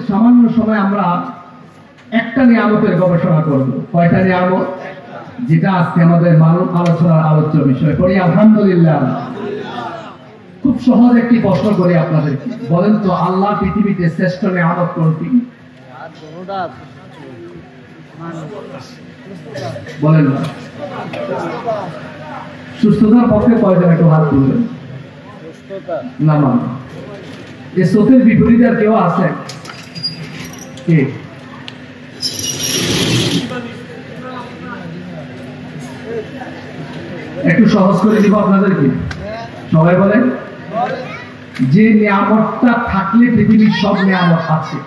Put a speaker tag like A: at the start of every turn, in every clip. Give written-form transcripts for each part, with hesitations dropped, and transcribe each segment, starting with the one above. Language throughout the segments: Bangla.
A: সামান্য সময় আমরা একটা নিয়ামতের গবেষণা করব। কয়টা নিয়ামত? যেটা আজকে আমাদের মানব আলোচনার আলোচ্য বিষয়। করি আলহামদুলিল্লাহ। খুব সহজ একটি প্রশ্ন করি আপনাদেরকে, বলেন তো আল্লাহ পৃথিবীতে শ্রেষ্ঠ নিয়ামত কোনটি? বলেন না। সুস্থতার পক্ষে কয়জন একটু হাত তুলবেন? না না, এই সত্যের বিপরীতে আর কেউ আছে? কে? একটু সহজ করে দিব আপনাদেরকে। সবাই বলেন যে নিয়ামতটা থাকলে পৃথিবীর সব নিয়ামত আছে।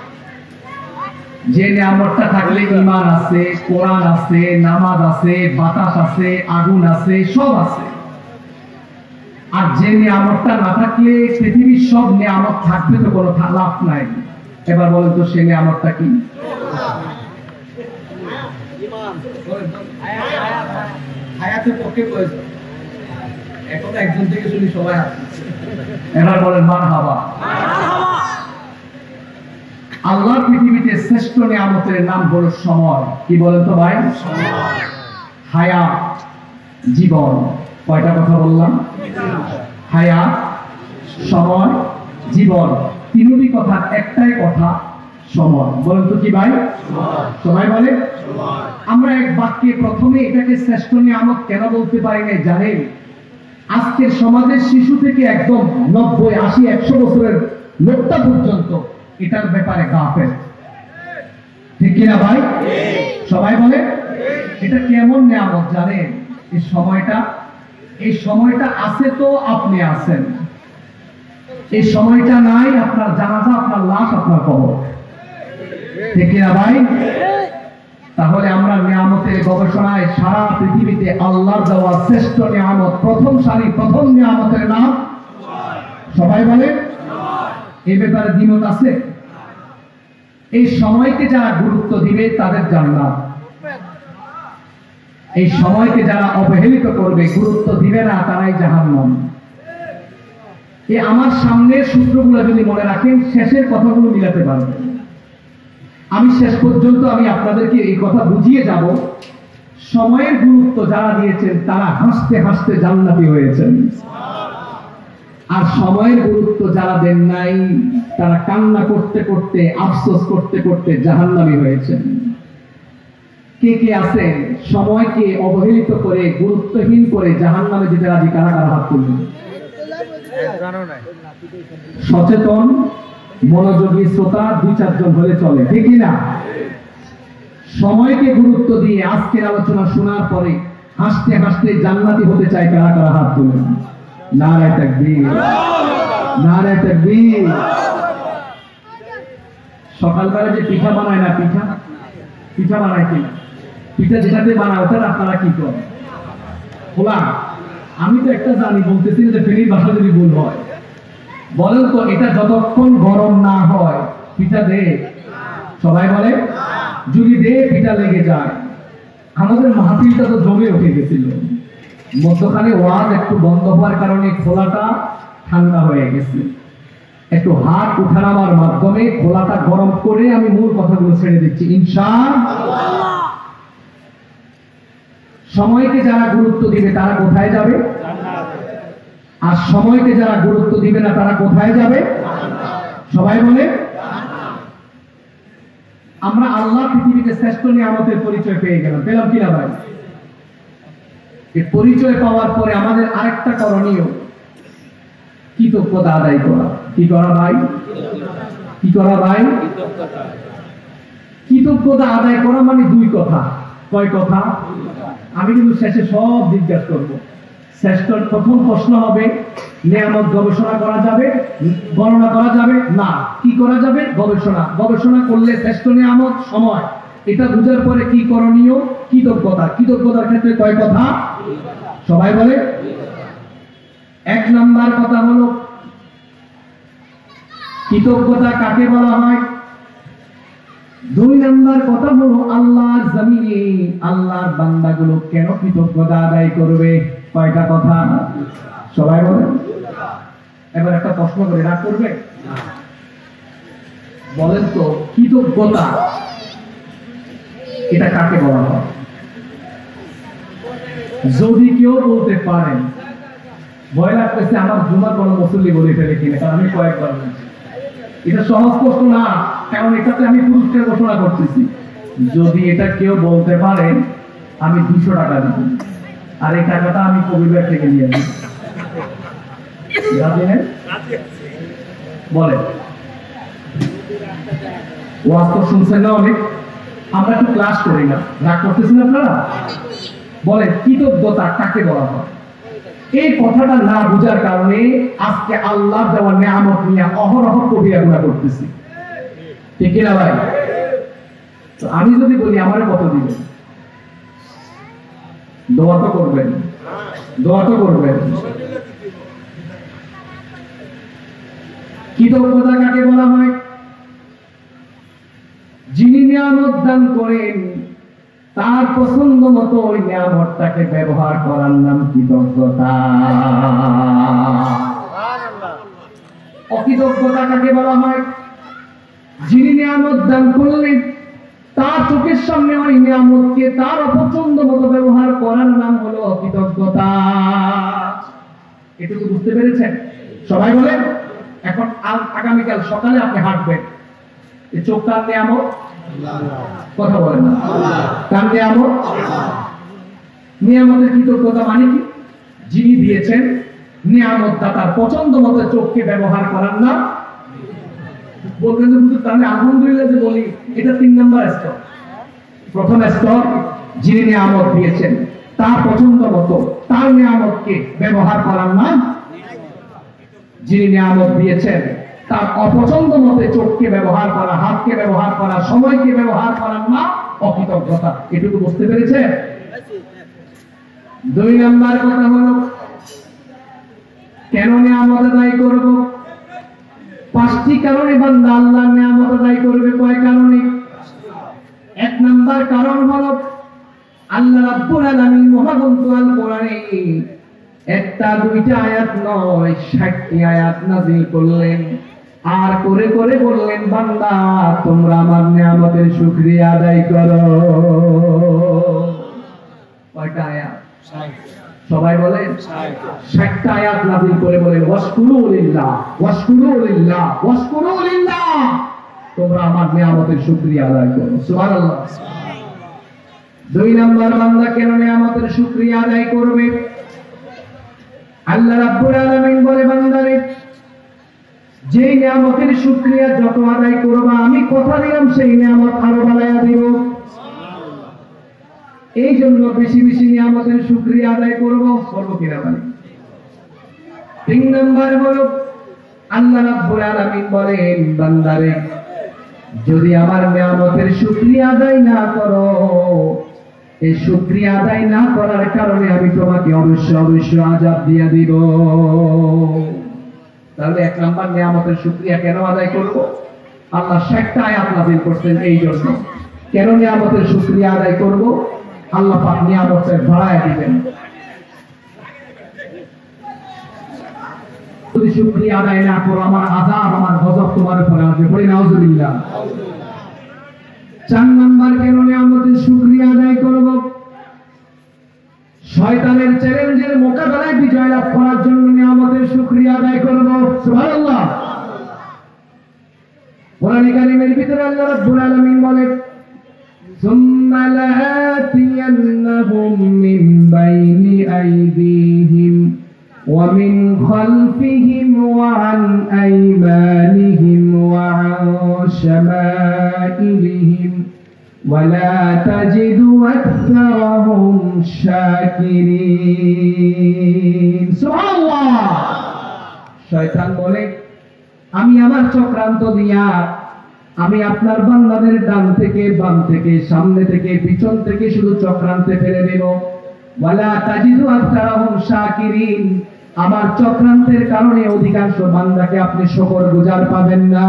A: যে নিয়ামতটা থাকলে ঈমান আছে, কোরআন আছে, নামাজ আছে, বাতাস আছে, আগুন আছে, সব আছে। আর যে নিয়ামতটা না থাকলে পৃথিবীর সব নিয়ামত থাকবে তো কোনো লাভ নাই। এবার বলেন তো সেই নিয়ামতটা কি? হায়াতের পক্ষে প্রয়োজন। এখন একজন থেকে শুনি সবাই আসছে। এবার বলেন মারহাবা। আল্লাহ পৃথিবীতে শ্রেষ্ঠ নিয়ামতের নাম হলো সময়। কি বলেন তো ভাই? হায়াত, জীবন। কয়টা কথা বললাম? হায়াত, সময়, জীবন। তিনটি কথা, একটাই কথা, সময়। বলেন তো কি ভাই? সবাই বলে। আমরা এক বাক্যে প্রথমে এটাকে শ্রেষ্ঠ নিয়ামত কেন বলতে পারি না জানেন? আজকের সমাজের শিশু থেকে একদম 90, 80, 100 বছরের লোকটা পর্যন্ত এটার ব্যাপারে গাফেল। ঠিক কিনা ভাই? সবাই বলে। এটা কেমন নিয়ামত জানেন? এই সময়টা আছে তো আপনি আছেন, এই সময়টা নাই আপনার জানাজা, আপনার লাশ, আপনার কবর। ঠিক কিনা ভাই? তাহলে আমরা নিয়ামতের গবেষণায় সারা পৃথিবীতে আল্লাহর দেওয়া শ্রেষ্ঠ নিয়ামত, প্রথম সারি, প্রথম নিয়ামতের নাম সবাই বলে। এই ব্যাপারে দ্বিমত আছে? এই সময়কে যারা গুরুত্ব দিবে তাদের জান্নাত। এই সময়কে যারা অবহেলিত করবে, গুরুত্ব দিবে না, তারাই জাহান্নাম। এই আমার সামনের সূত্রগুলো যদি মনে রাখেন, শেষের কথাগুলো মিলাতে পারবেন। আমি শেষ পর্যন্ত আপনাদেরকে এই কথা বুঝিয়ে যাব। সময়ের গুরুত্ব যারা দিয়েছেন তারা হাসতে হাসতে জান্নাতি হয়েছেন, আর সময়ের গুরুত্ব যারা দেন নাই তারা কান্না করতে করতে, আফসোস করতে করতে জাহান্নামী হয়েছেন। কে কে আছেন সময়কে অবহেলিত করে, গুরুত্বহীন করে জাহান্নামে যেতে রাজি? কারা কারা হাত তুলবেন? সচেতন মনোযোগী শ্রোতা 2-4 জন হলে চলে, ঠিক না? সময়কে গুরুত্ব দিয়ে আজকের আলোচনা শোনার পরে হাসতে হাসতে জান্নাতি হতে চায় কারা কারা হাত তুলবেন? নারে তাকবীর, নারে তাকবীর। সকালবেলা যে পিঠা বানায় না, পিঠা বানায় কিনা? পিঠা যেটাতে বানায় ওটা আপনারা কি করেন? খোলা। আমি তো একটা জানি, বলতেছি যে ফেনীর ভাষা যদি ভুল হয়। বলেন তো এটা যতক্ষণ গরম না হয় পিঠা দে? সবাই বলে। যদি দে পিঠা লেগে যায়। আমাদের মাহফিলটা তো জমে উঠে গেছিল, মধ্যখানে ওয়াজ একটু বন্ধ হওয়ার কারণে খোলাটা ঠান্ডা হয়ে গেছে। একটু হাত উঠানামার মাধ্যমে খোলাটা গরম করে আমি মূল কথাগুলো ছেড়ে দিচ্ছি ইনশাআল্লাহ। সময়কে যারা গুরুত্ব দিবে তারা কোথায় যাবে? আর সময়কে যারা গুরুত্ব দিবে না তারা কোথায় যাবে? সবাই বলে। আমরা আল্লাহ পৃথিবীতে শ্রেষ্ঠ নিয়ামতের পরিচয় পেয়ে গেলাম, পেলাম কিনা ভাই? এই পরিচয় পাওয়ার পরে আমাদের আরেকটা করণীয়, কৃতজ্ঞতা আদায় করা। কি করা ভাই? কি করা ভাই? কৃতজ্ঞতা আদায় করা মানে 2 কথা। কয় কথা? আমি কিন্তু শেষে সব জিজ্ঞাসা করবো। শ্রেষ্ঠ প্রথম প্রশ্ন হবে, নিয়ামত গবেষণা করা যাবে, গণনা করা যাবে না? কি করা যাবে? গবেষণা। গবেষণা করলে শ্রেষ্ঠ নিয়ামত সময়, এটা বুঝার পরে কি করণীয়? কৃতজ্ঞতা। কৃতজ্ঞতার ক্ষেত্রে কয় কথা? সবাই বলে। 1 নাম্বার কথা হলো কৃতজ্ঞতা কাকে বলা হয়। 2 নাম্বার কথা হলো আল্লাহর জমিনে আল্লাহর বান্দাগুলো কেন কৃতজ্ঞতা আদায় করবে? কয়টা কথা? সবাই বলে। এবার একটা প্রশ্ন করে রাগ করবে? বলেন তো কৃতজ্ঞতা এটা কাকে বলা হয়? যদি কেউ বলতে পারেন, ভয় লাগতেছে আমার জুমার কোনো মুসল্লি বলে ফেলে কিনা, কারণ আমি কয়েকবার বলছি এটা সহজ প্রশ্ন না, কারণ এটাতে আমি পুরস্কার ঘোষণা করতেছি। যদি এটা কেউ বলতে পারে আমি 200 টাকা দিব, আর এই টাকাটা আমি কবিবার থেকে নিয়ে দিব। বলে ওয়াজ তো শুনছেন না অনেক, আমরা একটু ক্লাস করি না, রাগ করতেছেন আপনারা? বলে কৃতজ্ঞতা কাকে বলা হয়? এই কথাটা না বুঝার কারণে আজকে আল্লাহ দেওয়া নিয়ামত নিয়ে অহরহ কবিরা গুনাহ করতেছি, ঠিক কিনা ভাই? তো আমি যদি বলি আমারে কত দিবেন, দোয়া তো করবেন, দোয়া তো করবেন। কৃতজ্ঞতা কাকে বলা হয়? যিনি নিয়ামত দান করেন তার পছন্দ মতো ওই নিয়ামতটাকে ব্যবহার করার নাম কৃতজ্ঞতা। অকৃতজ্ঞতা কাকে বলা হয়? যিনি নিয়ামত দান করলেন তার চোখের সামনে ওই নিয়ামতকে তার অপছন্দ মতো ব্যবহার করার নাম হলো অকৃতজ্ঞতা। এটুকু বুঝতে পেরেছেন সবাই? বলেন এখন আগামীকাল সকালে আপনি হাঁটবেন, এই চোখটার নিয়ামত, কথা বলেন না, কার নিয়ামত? নিয়ামতের কৃতজ্ঞতা মানে কি? যিনি দিয়েছেন নিয়ামতটা তার পছন্দ মতো চোখকে ব্যবহার করার নাম। বলবেন যে হুজুর তাহলে আলহামদুলিল্লাহ যে বলি এটা 3 নাম্বার স্তর। প্রথম স্তর যিনি নিয়ামত দিয়েছেন তার পছন্দ মতো তার নিয়ামতকে ব্যবহার করার নাম। যিনি নিয়ামত দিয়েছেন তার অপছন্দ মতে চোখকে ব্যবহার করা, হাতকে ব্যবহার করা, সময়কে ব্যবহার করার নাম অকৃতজ্ঞতা। এটুকু বুঝতে পেরেছে? 2 নাম্বার কথা হলো কেন নিয়ামত আদায় করব? 5টি কারণে বান্দা আল্লাহর নিয়ামত আদায় করবে। কয় কারণে? 1 নাম্বার কারণ হলো আল্লাহ রাব্বুল আলামিন মহাগ্রন্থ আল কোরআনে একটা দুইটা আয়াত নয় 60টি আয়াত নাযিল করলেন, আর করে করে বললেন বান্দা তোমরা আমার নিয়ামতের শুকরিয়া আদায় করো। কয়টা আয়াত? 60। সবাই বলেন 60টা আয়াত নাযিল করে বলেন ওয়াশকুরু লিল্লাহ, ওয়াশকুরু লিল্লাহ, ওয়াশকুরু লিল্লাহ, তোমরা আমার নিয়ামতের শুকরিয়া আদায় করো। সুবহানাল্লাহ। 2 নাম্বার বান্দা কেন নিয়ামতের শুকরিয়া আদায় করবে? আল্লাহ রাব্বুল আলামিন বলে বান্দারে যে নিয়ামতের শুকরিয়া যত আদায় করবা আমি কথা দিলাম সেই নিয়ামত আরো বাড়ায়া দিব। এই জন্য বেশি বেশি নিয়ামতের শুকরিয়া আদায় করব কিনা বলে? 3 নাম্বার হলো আল্লাহ রাব্বুল আলামিন বলেন বান্দারে যদি আমার নিয়ামতের শুকরিয়া আদায় না করো, এই শুকরিয়া আদায় না করার কারণে আমি তোমাকে অবশ্যই অবশ্যই আযাব দিয়ে দিব। তাহলে 1 নাম্বার নিয়ামতের শুকরিয়া কেন আদায় করব? আল্লাহ 60টা আয়াত নাযিল করতেন এই জন্য। কেন নিয়ামতের শুকরিয়া আদায় করব? আল্লাহ পাক নিয়ামতের বাড়ায় দিবেন। যদি শুকরিয়া আদায় না করো আমার আযাব, আমার গজব তোমার উপরে আসবে। বলি নাউযুবিল্লাহ। 4 নাম্বার কেন নিয়ামতের শুকরিয়া আদায় করব? শয়তানের চ্যালেঞ্জের মোকাবেলায় বিজয় লাভ করার জন্য নিয়ামতের শুকরিয়া আদায় করব। সুবহানাল্লাহ। কোরআন কারীমের ভিতরে আল্লাহ রাব্বুল আলামিন বলেন সুম্মা লাআতিয়ান্নাহুম মিন বাইনি আইদিহিম ওয়া মিন খালফিহিম ওয়া আন আইমানিহিম ওয়া আন শামাইলিহিম ولا تجد أكثرهم شاكرين سبحان الله শয়তান বলে আমি আমার চক্রান্ত দিয়া আমি আপনার বান্দাদের ডান থেকে বাম থেকে সামনে থেকে পিছন থেকে শুধু চক্রান্তে ফেলে দেব। ওয়ালা তাজিদু আকতারাহুম শাকিরিন, আমার চক্রান্তের কারণে অধিকাংশ বান্দাকে আপনি শুকরগুজার পাবেন না।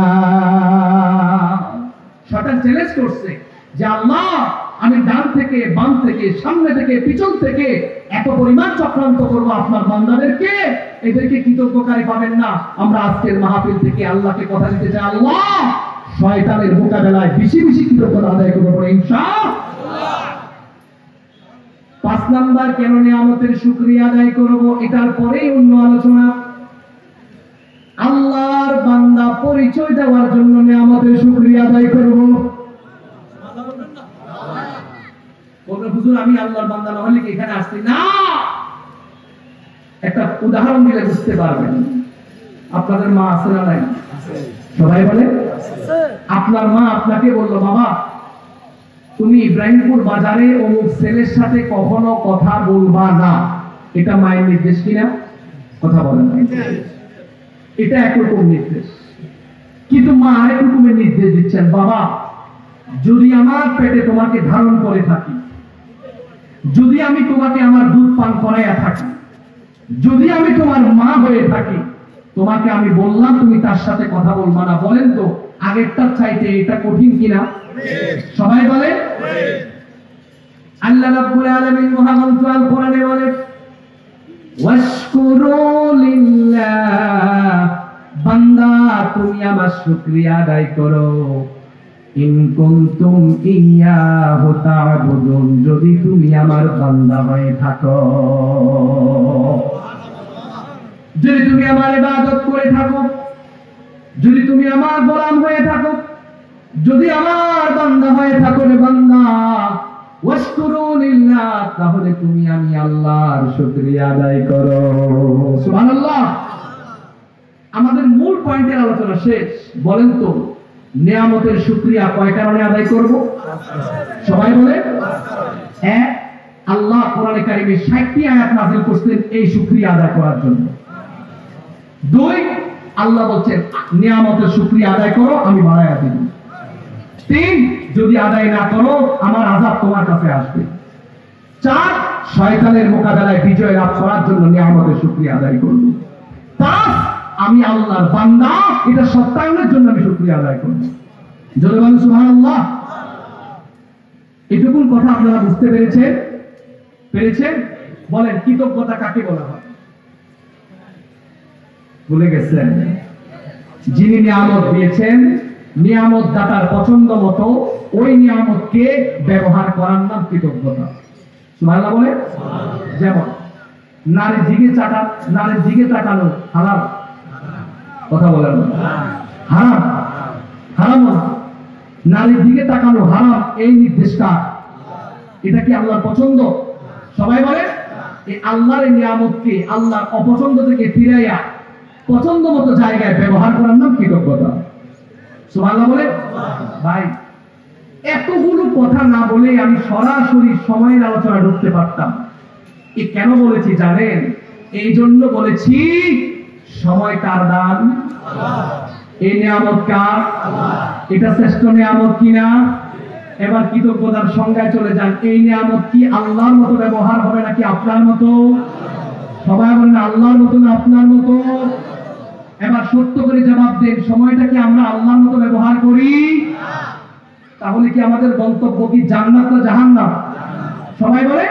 A: শয়তান চ্যালেঞ্জ করছে যে আল্লাহ আমি ডান থেকে বাম থেকে সামনে থেকে পিছন থেকে এত পরিমাণ চক্রান্ত করব আপনার বান্দাদেরকে, এদেরকে কৃতজ্ঞকারী পাবেন না। আমরা আজকের মাহফিল থেকে আল্লাহকে কথা দিতে চাই আল্লাহ শয়তানের মোকাবেলায় বেশি বেশি কৃতজ্ঞতা আদায় করবো ইনশাআল্লাহ। 5 নাম্বার, কেন নিয়ামতের শুকরিয়া আদায় করব, এটার পরেই অন্য আলোচনা। আল্লাহর বান্দা পরিচয় দেওয়ার জন্য নিয়ামতের শুকরিয়া আদায় করব। বলবেন হুজুর আমি আল্লাহর বান্দা না হলে কি এখানে আসছি না? একটা উদাহরণ দিলে বুঝতে পারবেন। আপনাদের মা আছে না নাই? সবাই বলে আপনার মা আপনাকে বললো, বাবা তুমি ইব্রাহিমপুর বাজারে অমুক ছেলের সাথে কখনো কথা বলবা না, এটা মায়ের নির্দেশ কিনা? কথা বলেন না, এটা একরকম নির্দেশ। কিন্তু মা আরেক রকমের নির্দেশ দিচ্ছেন, বাবা যদি আমার পেটে তোমাকে ধারণ করে থাকি, যদি আমি তোমাকে আমার দুধ পান করাইয়া থাকি, যদি আমি তোমার মা হয়ে থাকি, তোমাকে আমি বললাম তুমি তার সাথে কথা বলবা না। বলেন তো আগেরটার চাইতে এটা কঠিন কিনা? সবাই বলে। আল্লাহ রাব্বুল আলামিন মহাগ্রন্থ আল কোরআনে বলে, ওয়াশকুরু লিল্লাহ, বান্দা তুমি আমার শুকরিয়া আদায় করো, ইন কুনতুম ইয়াহু তা'বুদুন, যদি তুমি আমার বান্দা হয়ে থাকো, যদি তুমি আমার ইবাদত করে থাকো, যদি তুমি আমার গোলাম হয়ে থাকো, যদি আমার বান্দা হয়ে থাকো রে বান্দা, ওয়াশকুরু লিল্লাহ, তাহলে তুমি আমি আল্লাহর শুকরিয়া আদায় করো। সুবহানাল্লাহ। আমাদের মূল পয়েন্টের আলোচনা শেষ। বলেন তো নিয়ামতের শুকরিয়া কয় কারণে আদায় করব? সবাই বলে। এক, আল্লাহ কোরআনে কারিমে 60টি আয়াত নাযিল করেছেন এই শুকরিয়া আদায় করার জন্য। 2, আল্লাহ বলছেন নিয়ামতের শুকরিয়া আদায় করো, আমি বাড়াইয়া দেব। 3, যদি আদায় না করো আমার আযাব তোমার কাছে আসবে। 4, শয়তানের মোকাবেলায় বিজয় লাভ করার জন্য নিয়ামতের শুকরিয়া আদায় করব। 5, আমি আল্লাহর বান্দা, এটা সত্যায়নের জন্য আমি শুকরিয়া আদায় করব। জোরে বলেন সুবহানাল্লাহ। এটুকু কথা আপনারা বুঝতে পেরেছেন? বলেন কৃতজ্ঞতা কাকে বলা হয়? ভুলে গেছেন? যিনি নিয়ামত দিয়েছেন, নিয়ামত দাতার পছন্দ মতো ওই নিয়ামতকে ব্যবহার করার নাম কৃতজ্ঞতা। সুবহানাল্লাহ বলে। যেমন নারীর দিকে তাকানো হারাম, কথা বলেন হারাম, হারাম। নারীর দিকে তাকানো হারাম, এই নির্দেশটা এটা কি আল্লাহর পছন্দ? সবাই বলে। এই আল্লাহর নিয়ামতকে আল্লাহর অপছন্দ থেকে ফিরাইয়া পছন্দ মতো জায়গায় ব্যবহার করার নাম কৃতজ্ঞতা। সুবহানাল্লাহ বলে। ভাই এতগুলো কথা না বলে আমি সরাসরি সময়ের আলোচনা ঢুকতে পারতাম। কেন বলেছি জানেন? এই জন্য বলেছি সময় কার দান? এই নিয়ামত কার? এটা শ্রেষ্ঠ নিয়ামত কিনা? এবার কৃতজ্ঞতার সংজ্ঞায় চলে যান। এই নিয়ামত কি আল্লাহর মতো ব্যবহার হবে নাকি আপনার মতো? সবাই বলেন আল্লাহর মতো না আপনার মতো? এবার সত্য করে জবাব দেন, সময়টা কি আমরা আল্লাহর মতো ব্যবহার করি? তাহলে কি আমাদের গন্তব্য কি জান্নাত না জাহান্নাম? সবাই বলে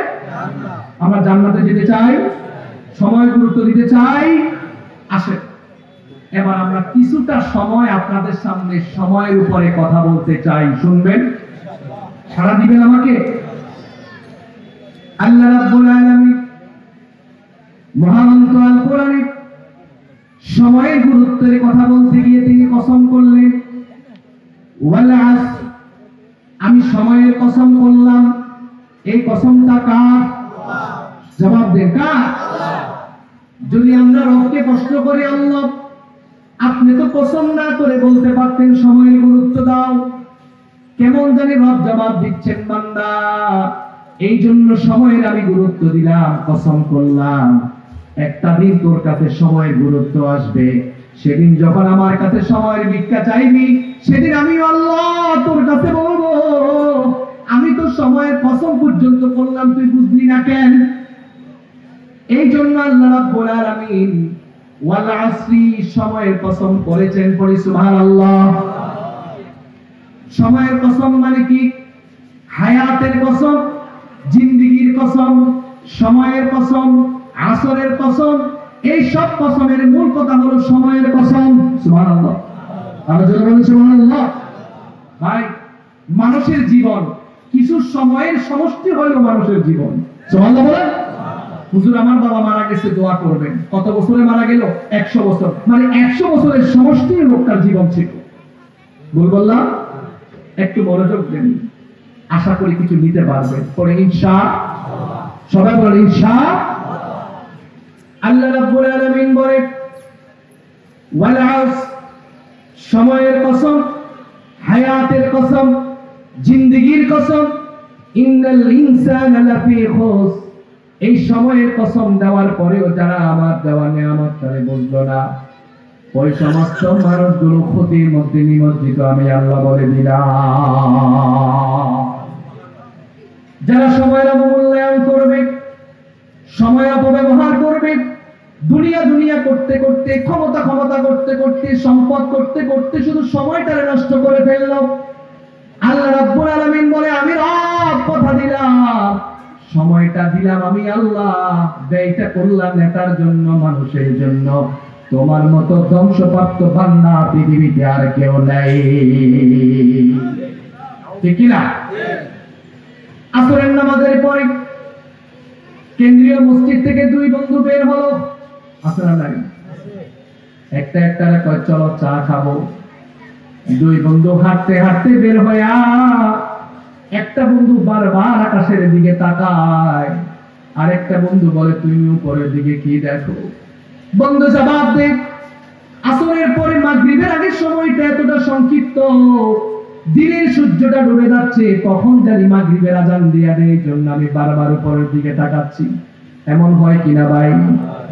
A: আমরা জান্নাতে যেতে চাই, সময় গুরুত্ব দিতে চাই। আসে এবার আমরা কিছুটা সময় আপনাদের সামনে সময়ের উপরে কথা বলতে চাই, শুনবেন? সাড়া দিবেন আমাকে? আল্লাহ রাব্বুল আলামিন মহাগ্রন্থ আল কোরআনে সময়ের গুরুত্বের কথা বলতে গিয়ে তিনি কসম করলেন, ওয়াল আসর, আমি সময়ের কসম করলাম। এই কসমটা কার? জবাব দেন কার? যদি আমরা রবকে প্রশ্ন করি, আল্লাহ আপনি তো কসম না করে বলতে পারতেন সময়ের গুরুত্ব দাও, কেমন জানি রব জবাব দিচ্ছেন, বান্দা এই জন্য সময়ের আমি গুরুত্ব দিলাম, কসম করলাম একটা দিন তোর কাছে সময়ের গুরুত্ব আসবে, সেদিন যখন আমার কাছে সময়ের ভিক্ষা চাইবি, সেদিন আমি আল্লাহ তোর কাছে বলবো আমি তো সময়ের কসম পর্যন্ত করলাম, তুই বুঝলি না কেন? এই জন্য আল্লাহ রাব্বুল আলামিন ওয়াল আসরি সময়ের কসম করেছেন। পড়ি সুবহানাল্লাহ। সময়ের কসম মানে কি? হায়াতের কসম, জিন্দেগির কসম, সময়ের কসম, আসরের কসম। এই সব কসমের মূল কথা হলো সময়ের কসম। সুবহানাল্লাহ। আর জোরে বলুন সুবহানাল্লাহ। ভাই মানুষের জীবন কিছু সময়ের সমষ্টি হলো মানুষের জীবন। সুবহানাল্লাহ বলেন। হুজুর আমার বাবা মারা গেছে, দোয়া করবেন। কত বছরে মারা গেল? 100 বছর। মানে 100 বছরের সমষ্টি লোকটার জীবন ছিল। ভুল বললাম? একটু মনোযোগ দেন, আশা করি কিছু নিতে পারবেন। পরে ইনশাআল্লাহ, সবাই বলেন ইনশাআল্লাহ। আল্লাহ রাব্বুল আলামিন বলেন ওয়াল আসর, সময়ের কসম, হায়াতের কসম, জিন্দেগীর কসম, ইন্নাল ইনসানা লাফি খুস। এই সময়ের কসম দেওয়ার পরেও যারা আমার দেওয়া নিয়ামতটারে বুঝলো না, ওই সমস্ত মানুষগুলো ক্ষতির মধ্যে নিমজ্জিত আমি আল্লাহ বলে দিলাম। যারা সময়ের অবমূল্যায়ন করবে, সময় অপব্যবহার করবে, দুনিয়া দুনিয়া করতে করতে, ক্ষমতা ক্ষমতা করতে করতে, সম্পদ করতে করতে শুধু সময়টারে নষ্ট করে ফেলল, আল্লাহ রাব্বুল আলামিন বলে আমি রব কথা দিলাম, সময়টা দিলাম আমি আল্লাহ, ব্যয়টা করলাম নেতার জন্য, মানুষের জন্য। তোমার মতো ধ্বংসপ্রাপ্ত বান্দা পৃথিবীতে আর কেউ নেই। ঠিক কিনা? আসরের নামাজের পরে কেন্দ্রীয় মসজিদ থেকে দুই বন্ধু বের হলো। আসর নাই, একটা কয় চলো চা খাবো। দুই বন্ধু হাঁটতে হাঁটতে বের হইয়া, একটা বন্ধু বারবার আকাশের দিকে তাকায়, আর একটা বন্ধু বলে তুমি উপরের দিকে কি দেখো? বন্ধু জবাব দে, আসরের পরে মাগরিবের আগের সময়টা এতটা সংক্ষিপ্ত, দিনের সূর্যটা ডুবে যাচ্ছে, কখন জানি মাগরিবের আজান দিয়া দেয়, এই জন্য আমি বারবার উপরের দিকে তাকাচ্ছি। এমন হয় কিনা ভাই?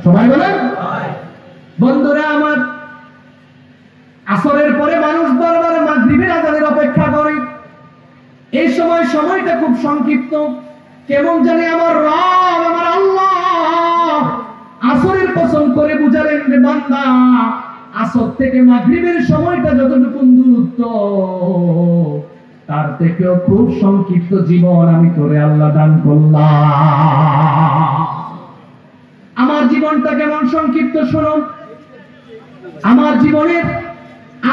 A: সবাই বলেন। বন্ধুরা আমার, আসরের পরে মানুষ বারবার মাগরিবের আজানের অপেক্ষা করে। এই সময় সময়টা খুব সংক্ষিপ্ত, কেমন জানি আমার রব, আমার আল্লাহ আসরের কসম করে বুঝালেন রে বান্দা, আসর থেকে মাগরিবের সময়টা যতটুকু দূরত্ব, তার থেকেও খুব সংক্ষিপ্ত জীবন আমি তোরে আল্লাহ দান করলাম। আমার জীবনটা কেমন সংক্ষিপ্ত শোনো। আমার জীবনের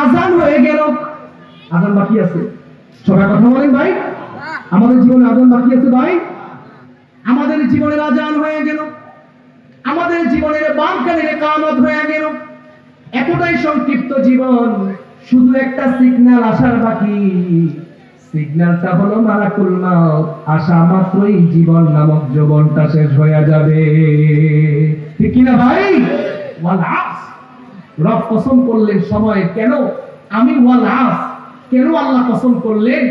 A: আজান হয়ে গেল, আজান বাকি আছে। সবাই কথা বলেন ভাই, আমাদের জীবনে আজান বাকি আছে ভাই। আমাদের জীবনের আজান হয়ে গেল, আমাদের জীবনের বামকালের ইকামত হয়ে গেল। এতটাই সংক্ষিপ্ত জীবন, শুধু একটা সিগন্যাল আসার বাকি। সিগন্যালটা হলো মালাকুল মাউত, আসা মাত্রই জীবন নামক যৌবনটা শেষ হয়ে যাবে। ঠিক কিনা ভাই? ওয়াল আসর, রব কসম করলেন সময়। কেন আমি ওয়াল আসর কেন আল্লাহ কসম করলেন?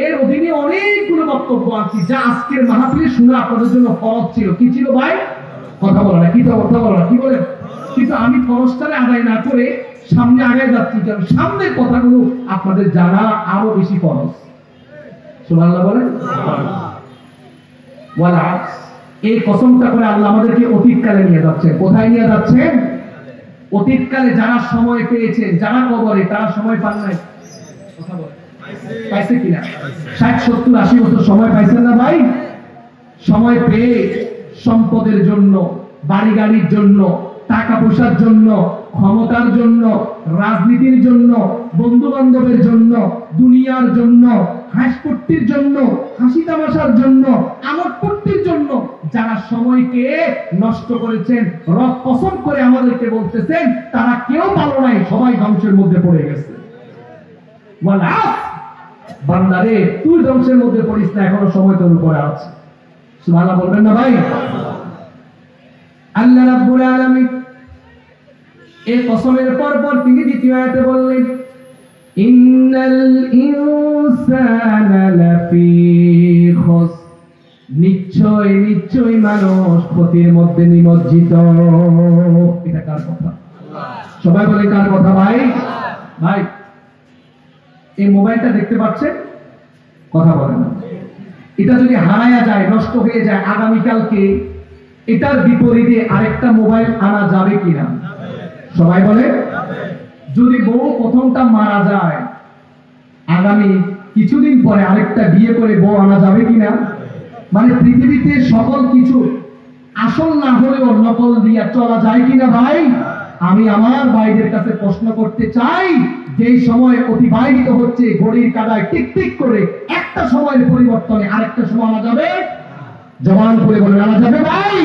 A: এর অধীনে অনেকগুলো বক্তব্য আছে যা আজকের মাহফিলে শোনা আপনাদের জন্য ফরজ ছিল। কি ছিল ভাই? কথা বলো না, কি তো কথা বলো না, কি বলেন? কিন্তু আমি ফরজটারে আদায় না করে সামনে আগায় যাচ্ছি, কারণ সামনের কথাগুলো আপনাদের জানা আরো বেশি ফরজ। সুবহানাল্লাহ বলেন। ওয়াল আসর, এই কসমটা করে আল্লাহ আমাদেরকে অতীতকালে নিয়ে যাচ্ছেন। কোথায় নিয়ে যাচ্ছেন? অতীতকালে যারা সময় পেয়েছেন, যারা কবরে, তারা সময় পান নাই। কথা বলেন, পাইছে কিনা? 60, 70, 80 বছর সময় পাইছেন না ভাই? সময় পেয়ে সম্পদের জন্য, বাড়ি গাড়ির জন্য, টাকা পয়সার জন্য, ক্ষমতার জন্য, রাজনীতির জন্য, বন্ধু বান্ধবের জন্য, দুনিয়ার জন্য, হাসির জন্য, হাসি তামাশার জন্য, আমোদ ফুর্তির জন্য যারা সময়কে নষ্ট করেছেন, রব কসম করে আমাদেরকে বলতেছেন তারা কেউ ভালো নাই, সবাই ধ্বংসের মধ্যে পড়ে গেছে। ওয়াল আসর, বান্দারে তুই ধ্বংসের মধ্যে পড়িস না, এখনো সময় তোর উপরে আছে। সুবহানাল্লাহ বলবেন না ভাই? আল্লাহ রাব্বুল আলামিন এই কসমের পর তিনি দ্বিতীয় আয়াতে বললেন ইন্নাল ইনসানা লাফি খুস, নিশ্চয় নিশ্চয় মানুষ ক্ষতির মধ্যে নিমজ্জিত। এটা কার কথা? সবাই বলে কার কথা ভাই? ভাই এই মোবাইলটা দেখতে পাচ্ছেন? কথা বলে না। এটা যদি হারায়া যায়, নষ্ট হয়ে যায়, আগামীকালকে এটার বিপরীতে আরেকটা মোবাইল আনা যাবে কিনা? সবাই বলে। যদি বউ প্রথমটা মারা যায়, আগামী কিছুদিন পরে আরেকটা বিয়ে করে বউ আনা যাবে কিনা? মানে পৃথিবীতে সকল কিছু আসল না হলেও নকল দিয়া চলা যায় কিনা ভাই? আমি আমার ভাইদের কাছে প্রশ্ন করতে চাই, যে সময় অতিবাহিত হচ্ছে ঘড়ির কাঁটায় টিক টিক করে, একটা সময়ের পরিবর্তনে আরেকটা সময় আনা যাবে? জবান করে বলে আনা যাবে ভাই?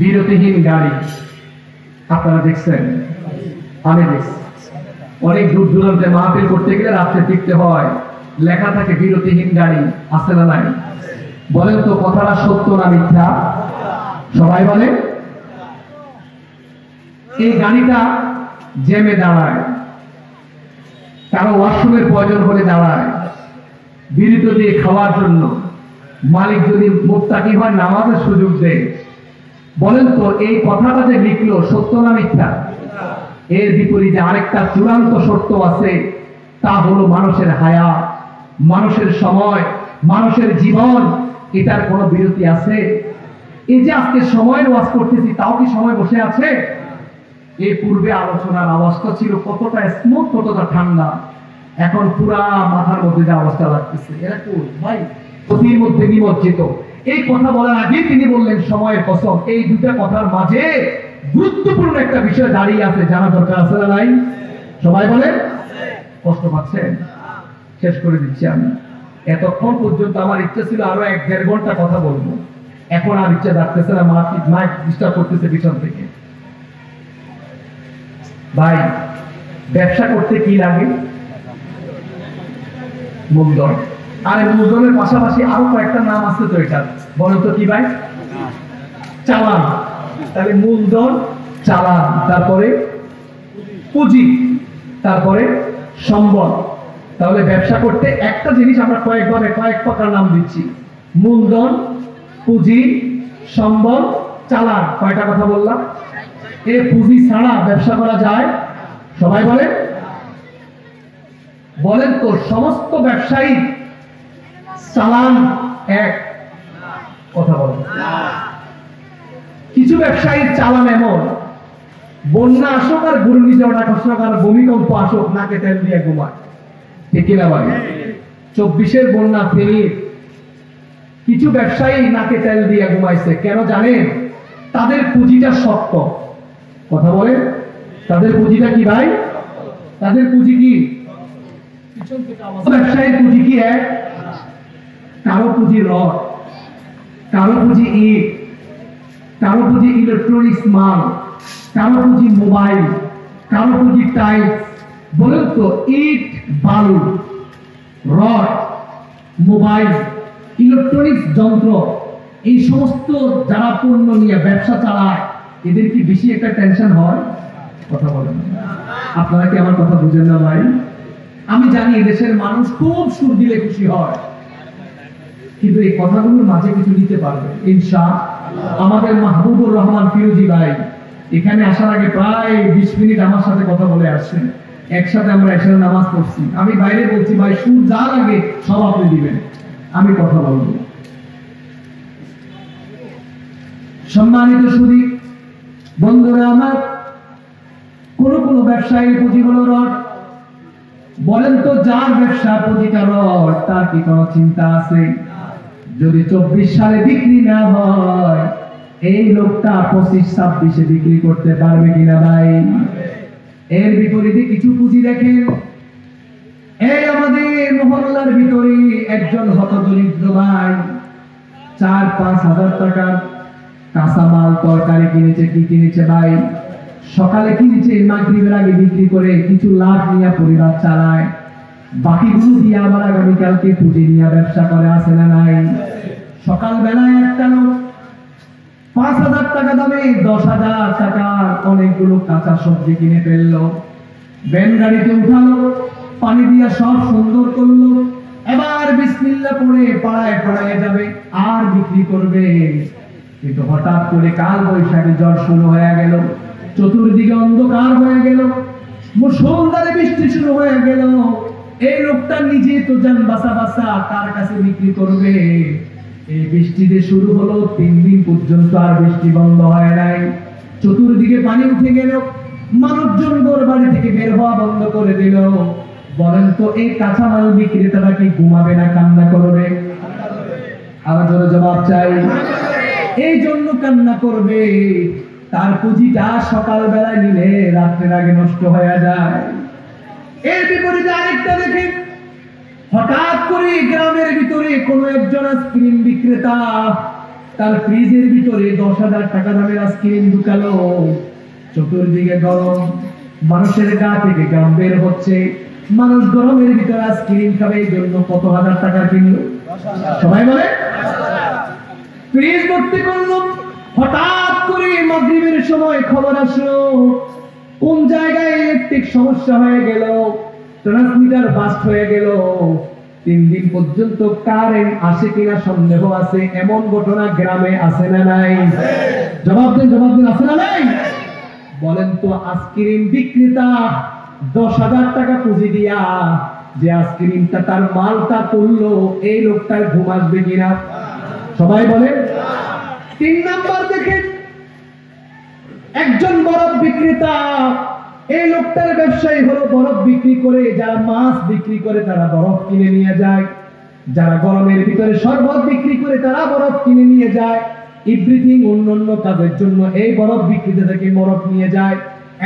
A: বিরতিহীন গাড়ি আপনারা দেখছেন, আমি দেখছি। অনেক দূর দূরান্তে মাহফিল করতে গেলে রাত্রে ফিরতে হয়, লেখা থাকে বিরতিহীন গাড়ি, আছে না নাই? বলেন তো কথাটা সত্য না মিথ্যা? সবাই বলে। এই গাড়িটা জ্যামে দাঁড়ায়, কারো ওয়াশরুমের প্রয়োজন হলে দাঁড়ায়, বিরতি দিয়ে খাওয়ার জন্য। মালিক যদি মুত্তাকি হয় নামাজের সুযোগ দেয়। বলেন তো এই কথাটা যে লিখলো সত্য না মিথ্যা? এর বিপরীতে আরেকটা চূড়ান্ত সত্য আছে, তা হলো মানুষের হায়াত, মানুষের সময়, মানুষের জীবন। এটার কোনো বিরতি আছে? এই যে আজকে সময়ের ওয়াজ করতেছি, তাও কি সময় বসে আছে? এই পূর্বে আলোচনার অবস্থা ছিল কতটা স্মুথ, কতটা ঠান্ডা। এখন পুরা মাথার মধ্যে যে অবস্থা লাগতেছে, এরা কোন ভাই অতির মধ্যে নিমজ্জিত। এই কথা বলার আগে তিনি বললেন সময়ের কসম। এই দুটা কথার মাঝে গুরুত্বপূর্ণ একটা বিষয় দাঁড়িয়ে আছে, জানা দরকার আছে না নাই? সবাই বলেন। কষ্ট পাচ্ছেন? শেষ করে দিচ্ছি আমি। এতক্ষণ পর্যন্ত আমার ইচ্ছা ছিল আরো 1-1.5 ঘন্টা কথা বলবো, এখন আর ইচ্ছা ডাকতেছে না, মাইক ডিস্টার্ব করতেছে পিছন থেকে। ভাই ব্যবসা করতে কি লাগে? মূলধন। আর মূলধনের পাশাপাশি আরো কয়েকটা নাম আছে তো, এটা বলো তো কি ভাই? চালান। তাহলে মূলধন, চালান, তারপরে পুঁজি, তারপরে সম্বল। তাহলে ব্যবসা করতে একটা জিনিস আমরা কয়েক প্রকার নাম দিচ্ছি, মূলধন, পুঁজি, সম্বল, চালান। কয়টা কথা বললাম? এ পুঁজি ছাড়া ব্যবসা করা যায়? সবাই বলেন। বলেন তো সমস্ত ব্যবসায়ী চালান এক? কথা বলেন। কিছু ব্যবসায়ীর চালান এমন, বন্যা আসুক আর ঘূর্ণিঝড় আসুক আর ভূমিকম্প আসুক, নাকে তেল দিয়ে ঘুমায়। ঠিক কিনা ভাই? 24-এর বন্যা ফেনীর কিছু ব্যবসায়ী নাকে তেল দিয়ে ঘুমাইছে। কেন জানেন? তাদের পুঁজিটা শক্ত। কথা বলে। তাদের পুঁজিটা কি ভাই? তাদের পুঁজি কি? ব্যবসায়ীর পুঁজি কি এক? কারো পুঁজি রড, কারো পুঁজি ইট, কারো পুঁজি ইলেকট্রনিক্স মাল, কারো পুঁজি মোবাইল, কারো পুঁজি টাইলস। বলেন তো ইট, বালু, রড, মোবাইল, ইলেকট্রনিক্স যন্ত্র, এই সমস্ত যারা পণ্য নিয়ে ব্যবসা চালায়, এদের কি বেশি একটা টেনশন হয়? কথা বলেন। আপনারা কি আমার কথা বুঝেন না ভাই? আমি জানি দেশের মানুষ খুব সুর দিলে খুশি হয়, কিন্তু এই কথাগুলোর মাঝে কিছু দিতে পারবে ইনশাআল্লাহ। আমাদের মাহবুবুর রহমান ফিরোজি ভাই এখানে আসার আগে প্রায় 20 মিনিট আমার সাথে কথা বলে আসছেন। একসাথে আমরা এসে নামাজ পড়ছি। আমি বাইরে বলছি, ভাই সুর যা লাগে সব আপনি দিবেন, আমি কথা বলবো। সম্মানিত সুধী বন্ধুরা আমার, কোন কোন ব্যবসায়ীর পুঁজি হলো রড। বলেন তো যার ব্যবসা পুঁজিটা রড, তার কি কোনো চিন্তা আছে? যদি 24 সালে বিক্রি না হয়, এই লোকটা 25-26-এ বিক্রি করতে পারবে কিনা ভাই? এর বিপরীতে কিছু পুঁজি দেখেন। এই আমাদের মহল্লার ভিতরে একজন হতদরিদ্র ভাই 4-5 হাজার টাকার কাঁচামাল তরকারি কিনেছে। কি কিনেছে ভাই? সকালে কিনেছে, মাগরিবের আগে বিক্রি করে কিছু লাভ নিয়ে পরিবার চালায়, বাকিগুলো দিয়ে আবার আগামীকালকে পুঁজি নিয়ে ব্যবসা করে। আছে না নাই? সকালবেলায় একটা লোক 5,000 টাকা দামে 10,000 টাকার অনেকগুলো কাঁচা সবজি কিনে ফেললো, ভ্যান গাড়িতে উঠালো, পানি দিয়ে সব সুন্দর করলো, এবার বিসমিল্লাহ পড়ে পাড়ায় পাড়ায় যাবে আর বিক্রি করবে। কিন্তু হঠাৎ করে কাল বৈশাখী ঝড় শুরু হয়ে গেল, চতুর্দিকে অন্ধকার হয়ে গেল, মুষলধারে বৃষ্টি শুরু হয়ে গেল। এই লোকটা নিজে তো যান বাসা বাসা, কার কাছে বিক্রি করবে? এই বৃষ্টিতে শুরু হলো, 3 দিন পর্যন্ত আর বৃষ্টি বন্ধ হয় নাই। চতুর্দিকে পানি উঠে গেল, মানুষজন ঘর বাড়ি থেকে বের হওয়া বন্ধ করে দিল। বলেন তো এই কাঁচামাল বিক্রেতারা কি ঘুমাবে না কান্না করবে? আরো জোরে জবাব চাই। এই জন্য কান্না করবে, তার পুঁজিটা সকালবেলায় নিলে রাত্রের আগে নষ্ট হয়ে যায়। এর বিপরীতে আরেকটা দেখেন, হঠাৎ করে গ্রামের ভিতরে কোন একজন আইসক্রিম বিক্রেতা তার ফ্রিজের ভিতরে 10,000 টাকা দামের আইসক্রিম ঢুকালো। চতুর্দিকে গরম, মানুষের গা থেকে ঘাম বের হচ্ছে, মানুষ গরমের ভিতরে আইসক্রিম খাবে, এই জন্য কত হাজার টাকা কিনলো? সবাই বলে ফ্রিজ ভর্তি করলো। হঠাৎ করে মাগরিবের সময় খবর আসলো কোন জায়গায় ইলেকট্রিক সমস্যা হয়ে গেল, ট্রান্সমিটার বাস্ট হয়ে গেল। 3 দিন পর্যন্ত কারেন্ট আসে কিনা সন্দেহ আছে। এমন ঘটনা গ্রামে আছে না নাই? জবাব দেন, জবাব দেন, আছে না নাই? বলেন তো, আইসক্রিম বিক্রেতা 10,000 টাকা পুঁজি দিয়া যে আইসক্রিমটা তার মালটা তুললো, এই লোকটার ঘুম আসবে কিনা? সবাই বলে। 3 নাম্বার দেখেন, একজন বরফ বিক্রেতা, এই লোকটার ব্যবসায়ী হলো বরফ বিক্রি করে। যারা মাছ বিক্রি করে তারা বরফ কিনে নিয়ে যায়, যারা গরমের ভিতরে শরবত বিক্রি করে তারা বরফ কিনে নিয়ে যায়। এভরিথিং অন্যান্য কাজের জন্য এই বরফ বিক্রেতা থেকে বরফ নিয়ে যায়।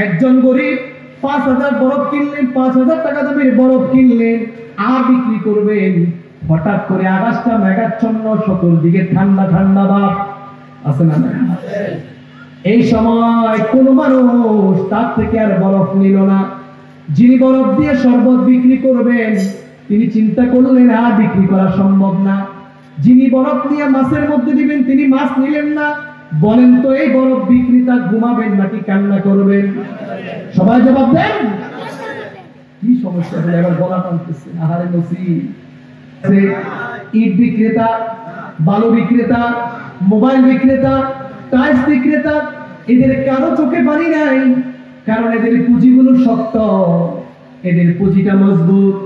A: একজন গরিব 5,000 বরফ কিনলেন, 5,000 টাকা দামের বরফ কিনলেন, আর বিক্রি করবেন। হঠাৎ করে আকাশটা মেঘাচ্ছন্ন, চতুর্দিকে ঠান্ডা ঠান্ডা ভাব, আছে না? এই সময় কোন মানুষ তার থেকে আর বরফ নিল না। যিনি বরফ দিয়ে শরবত বিক্রি করবেন তিনি চিন্তা করলেন আর বিক্রি করা সম্ভব না। যিনি বরফ নিয়ে মাছের মধ্যে দিবেন তিনি মাছ নিলেন না। বলেন তো, এই বরফ বিক্রেতা ঘুমাবেন নাকি কান্না করবেন? সবাই জবাব দেন। কি সমস্যা হলো? এবার বলা টানতেছে, আহারে নসিব। ইট বিক্রেতা, বালু বিক্রেতা, মোবাইল বিক্রেতা, টাইলস বিক্রেতা, এদের কারো চোখে পানি নাই, কারণ এদের পুঁজিগুলো শক্ত, এদের পুঁজিটা মজবুত,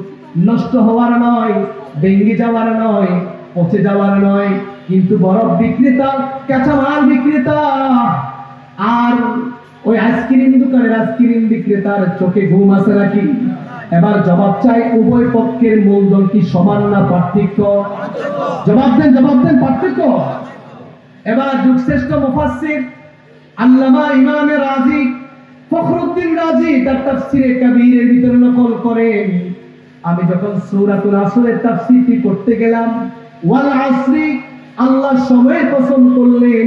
A: নষ্ট হওয়ার নয়, ভেঙে যাওয়ার নয়, পচে যাওয়ার নয়। কিন্তু বরফ বিক্রেতা, কাঁচামাল বিক্রেতা আর ওই আইসক্রিম দোকানের আইসক্রিম বিক্রেতার চোখে ঘুম আছে নাকি? এবার জবাব চাই, উভয় পক্ষের মূলধন কি সমান না পার্থক্য? জবাব দেন, জবাব দেন, পার্থক্য। এবার যুগশ্রেষ্ঠ মুফাসসির আল্লামা ইমাম রাজি, ফখরুদ্দিন রাজি তার তাফসিরে কবিরের ভিতরে নকল করেন, আমি যখন সূরাতুল আসরের তাফসীরটি করতে গেলাম, ওয়াল আসরি, আল্লাহ সময় কসম করলেন,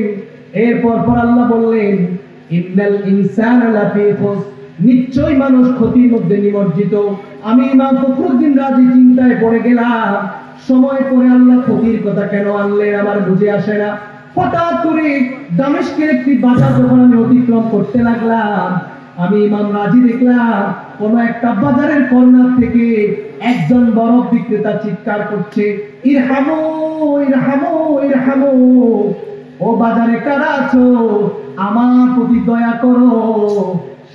A: এরপর আল্লাহ বললেন ইন্নাল ইনসানা লাফি খুসর, নিশ্চয় মানুষ ক্ষতির মধ্যে নিমজ্জিত। আমি ইমাম ফখরুদ্দিন রাজি চিন্তায় পড়ে গেলাম, সময় পরে আল্লাহ ক্ষতির কথা কেন আনলেন আমার বুঝে আসে না। হঠাৎ করে দামেস্কের একটি বাজার যখন আমি অতিক্রম করতে লাগলাম, আমি ইমাম রাজি দেখলাম কোন একটা বাজারের কর্নার থেকে একজন বরফ বিক্রেতা চিৎকার করছে, ইরহামু ইরহামু ইরহামু, ও বাজারে কারা আছো, আমার প্রতি দয়া করো।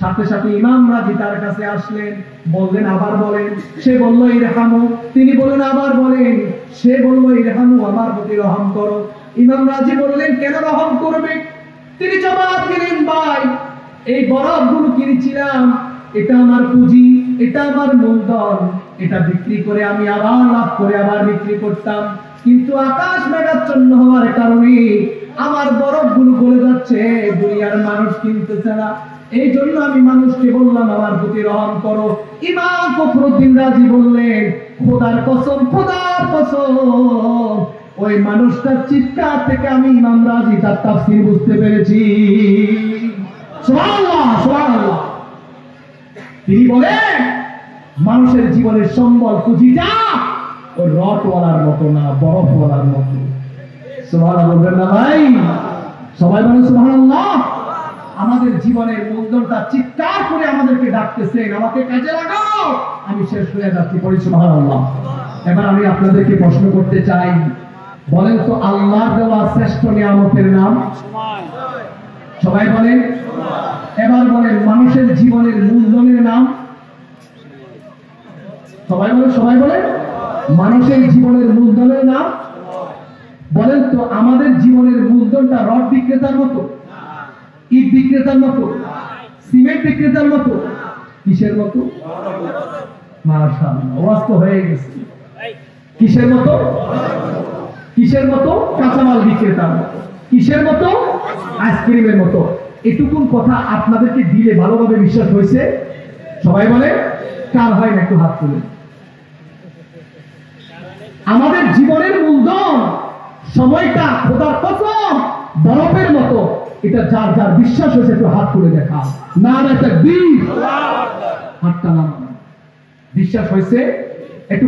A: সাথে সাথে ইমাম রাজি তার কাছে আসলেন, বললেন আবার বলেন। সে বলল ইরহামু, তিনি বললেন আবার বলেন। সে বলল ইরহামু, আমার প্রতি রহম করো। ইমাম রাজি বললেন কেন রহম করবে? তিনি জবাব দিলেন, ভাই এই বরফগুলো কিনেছিলাম, এটা আমার পুঁজি, এটা আমার মূলধন, এটা বিক্রি করে আমি আবার লাভ করে আবার বিক্রি করতাম, কিন্তু আকাশ মেঘাচ্ছন্ন হওয়ার কারণে আমার বরফগুলো গলে যাচ্ছে, দুনিয়ার মানুষ কিনতেছে না, এই জন্য আমি মানুষকে বললাম আমার প্রতি রহম করো। ইমাম ফখরুদ্দিন রাজি বললেন, খোদার কসম, খোদার কসম, ওই মানুষটার চিৎকার থেকে আমি ইমাম রাজি তার তাফসীর বুঝতে পেরেছি। সুবহানাল্লাহ, সুবহানাল্লাহ। তিনি বলেন মানুষের জীবনের সম্বল পুঁজিটা ওই রডওয়ালার মতো না, বরফওয়ালার মতো। সুবহানাল্লাহ বলবেন না ভাই? সবাই বলেন সুবহানাল্লাহ। আমাদের জীবনের মূলধনটা চিৎকার করে আমাদেরকে ডাকতেছেন, আমাকে কাজে লাগাও। আমি শেষ হয়ে যাচ্ছি, পড়ি সুবহানাল্লাহ। এবার আমি আপনাদেরকে প্রশ্ন করতে চাই, বলেন তো আল্লাহর দেওয়া শ্রেষ্ঠ নিয়ামতের নাম? সবাই বলেন। এবার বলেন মানুষের জীবনের মূলধনের নাম? সবাই বলেন, সবাই বলেন। মানুষের জীবনের মূলধনের নাম বলেন তো। আমাদের জীবনের মূলধনটা রড বিক্রেতার মতো, ইট বিক্রেতার মতো, সিমেন্ট বিক্রেতার মতো, কিসের মতো? মাশাআল্লাহ, ওয়াজ হয়ে গেছে। কিসের মতো? কিসের মতো? কাঁচামাল বিক্রেতার মতো। কিসের মতো? আইসক্রিমের মতো। এটুকুন কথা আপনাদেরকে দিলে ভালোভাবে বিশ্বাস হয়েছে? সবাই বলে কার হয় না, একটু হাত তুলে। আমাদের জীবনের মূলধন সময়টা খোদার কসম বরফের মতো। এটা যার যার বিশ্বাস হয়েছে একটু হাত তুলে দেখা। নারে তাকবীর, হাতটা নামান। বিশ্বাস হয়েছে একটু